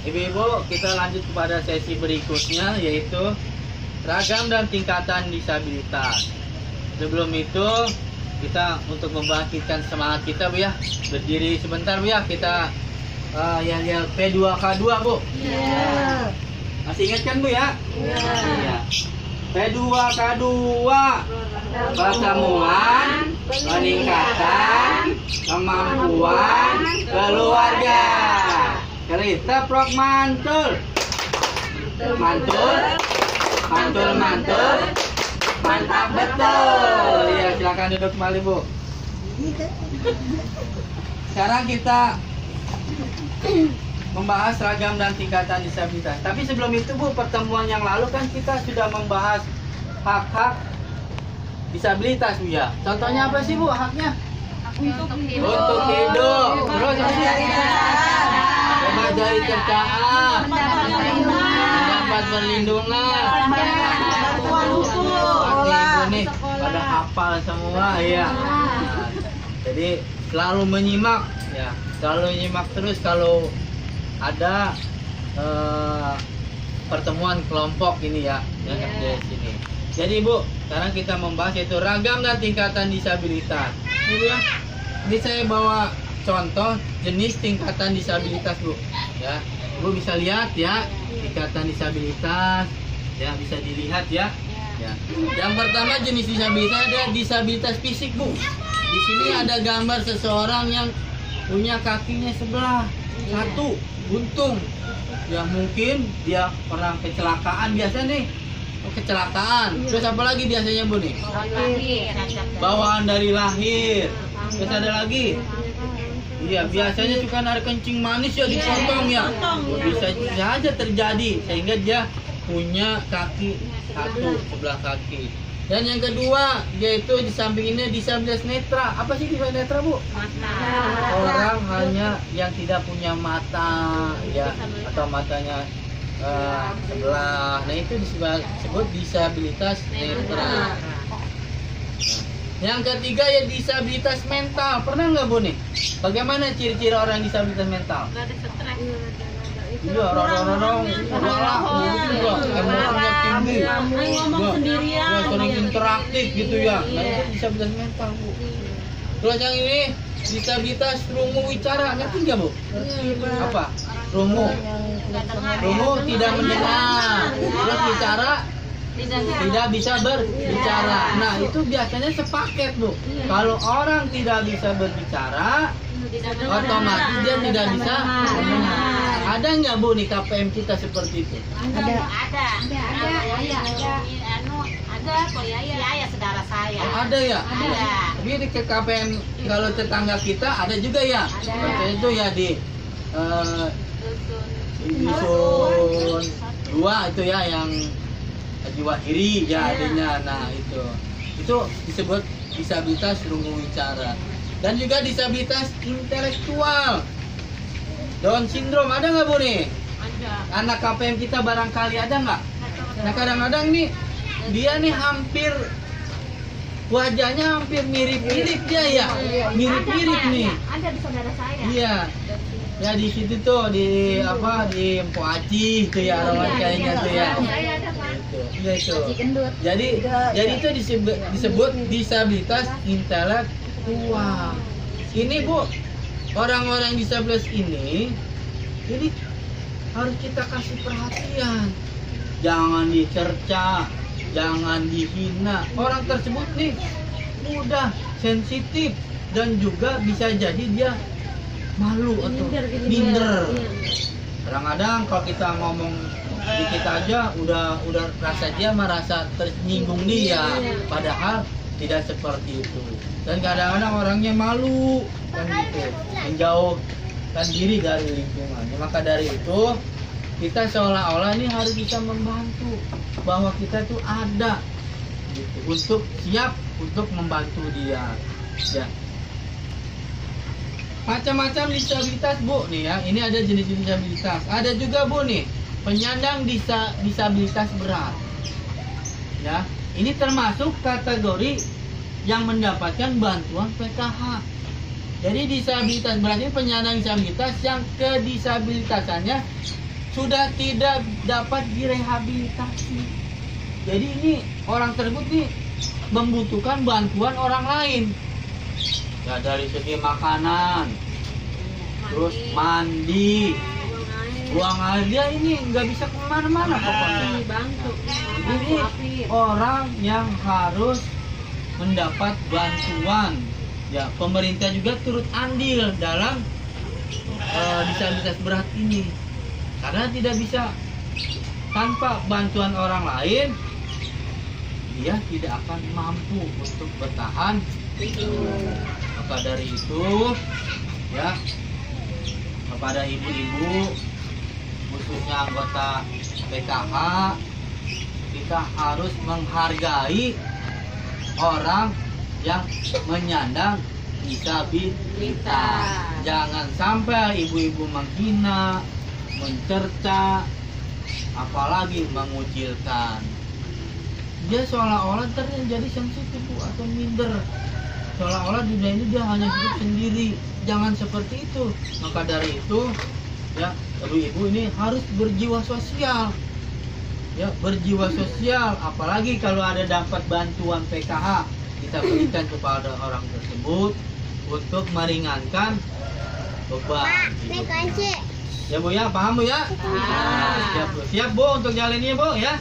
Ibu-ibu, kita lanjut kepada sesi berikutnya, yaitu ragam dan tingkatan disabilitas. Sebelum itu, kita untuk membangkitkan semangat kita, Bu ya, berdiri sebentar, Bu ya. Kita yang P2K2, Bu. Iya. Masih ingat kan, Bu ya? Iya. P2K2, pertemuan, peningkatan, kemampuan keluarga. Kita prok mantul, mantul, mantul, mantul, mantap betul. Iya, silakan duduk kembali, Bu. Sekarang kita membahas ragam dan tingkatan disabilitas. Tapi sebelum itu, Bu, pertemuan yang lalu kan kita sudah membahas hak-hak disabilitas, Bu ya. Contohnya apa sih, Bu, haknya? Untuk hidup. Untuk hidup. Terus bebas dari cercaan, mendapat perlindungan. Ibu nih pada hafal semua ya. Nah, jadi selalu menyimak ya, selalu menyimak terus kalau ada pertemuan kelompok ini ya, yang di sini. Jadi Bu, sekarang kita membahas yaitu ragam dan tingkatan disabilitas. Ibu ya, ini saya bawa contoh jenis tingkatan disabilitas, Bu. Ya, Bu bisa lihat ya, tingkatan disabilitas, ya bisa dilihat ya. Ya. Yang pertama jenis disabilitas ada disabilitas fisik, Bu. Di sini ada gambar seseorang yang punya kakinya sebelah, satu buntung. Ya mungkin dia pernah kecelakaan biasa nih. Kecelakaan. Terus apa lagi biasanya, Bu nih? Bawaan dari lahir. Terus ada lagi? Iya, biasanya suka ada kencing manis ya dipotong ya. Bisa saja terjadi sehingga dia punya kaki satu sebelah kaki. Dan yang kedua yaitu di samping ini disabilitas netra. Apa sih disabilitas netra, Bu? Mata. Orang hanya yang tidak punya mata ya, atau matanya sebelah. Nah itu disebut disabilitas netra. Yang ketiga ya disabilitas mental. Pernah nggak, Bu nih? Bagaimana ciri-ciri orang disabilitas mental? Gak ada stres. Iya, orang-orang emosinya tinggi, Ngomong sendirian. sering interaktif gitu ya. Nah itu disabilitas mental, Bu. Terus yang ini disabilitas rungu wicara, ngerti nggak, Bu? Apa? Rungu. Rungu tidak mendengar. Terus bicara tidak bisa berbicara. Nah itu biasanya sepaket, Bu. Kalau orang tidak bisa berbicara, otomatis dia tidak bisa mendengar. Ada nggak, Bu nih KPM kita seperti itu? Ada kok ya saudara saya. Oh, ada ya? Ada. Tapi di KPM kalau tetangga kita ada juga ya. Seperti itu ya di dusun 2 itu ya yang jiwa kiri ya adanya. Nah itu disebut disabilitas rungu wicara. Dan juga disabilitas intelektual, Down syndrome. Ada nggak, Bu nih? Ada. Anak KPM kita barangkali ada nggak? Nah kadang-kadang nih dia nih hampir wajahnya hampir mirip-mirip dia ya, mirip-mirip nih. Ada di saudara saya. Iya. Ya di situ tuh di apa di Empo Aci itu ya orang kayaknya tuh ya. Iya itu. Jadi itu disebut disabilitas intelektual. Ini, Bu, orang-orang disabilitas ini harus kita kasih perhatian. Jangan dicerca, jangan dihina. Orang tersebut nih mudah sensitif dan juga bisa jadi dia malu atau minder. Kadang-kadang kalau kita ngomong dikit aja udah rasa dia merasa tersinggung dia, padahal tidak seperti itu. Dan kadang-kadang orangnya malu kan gitu, menjauhkan diri dari lingkungan. Maka dari itu kita seolah-olah ini harus bisa membantu, bahwa kita tuh ada gitu, untuk siap untuk membantu dia. Ya. Macam-macam disabilitas, Bu nih ya. Ini ada jenis disabilitas. Ada juga, Bu nih, penyandang disabilitas berat. Ya, ini termasuk kategori yang mendapatkan bantuan PKH. Jadi disabilitas berat ini penyandang disabilitas yang kedisabilitasannya sudah tidak dapat direhabilitasi. Jadi ini orang tersebut nih membutuhkan bantuan orang lain. Ya dari segi makanan, terus mandi, buang air, dia ini nggak bisa kemana-mana pokoknya. Ini orang yang harus mendapat bantuan. Ya pemerintah juga turut andil dalam disabilitas berat ini, karena tidak bisa tanpa bantuan orang lain dia tidak akan mampu untuk bertahan. Maka dari itu ya kepada ibu-ibu khususnya anggota PKH, kita harus menghargai orang yang menyandang disabilitas. Jangan sampai ibu-ibu menghina, mencerca, apalagi mengucilkan. Dia seolah-olah terjadi sensitif atau minder, seolah-olah dunia ini dia hanya hidup sendiri. Jangan seperti itu. Maka dari itu ya ibu-ibu ini harus berjiwa sosial, ya berjiwa sosial. Apalagi kalau ada dapat bantuan PKH, kita berikan kepada orang tersebut untuk meringankan beban hidupnya. Ya Bu ya, paham Bu ya? Siap Bu, siap Bu untuk jalan ini Bu ya.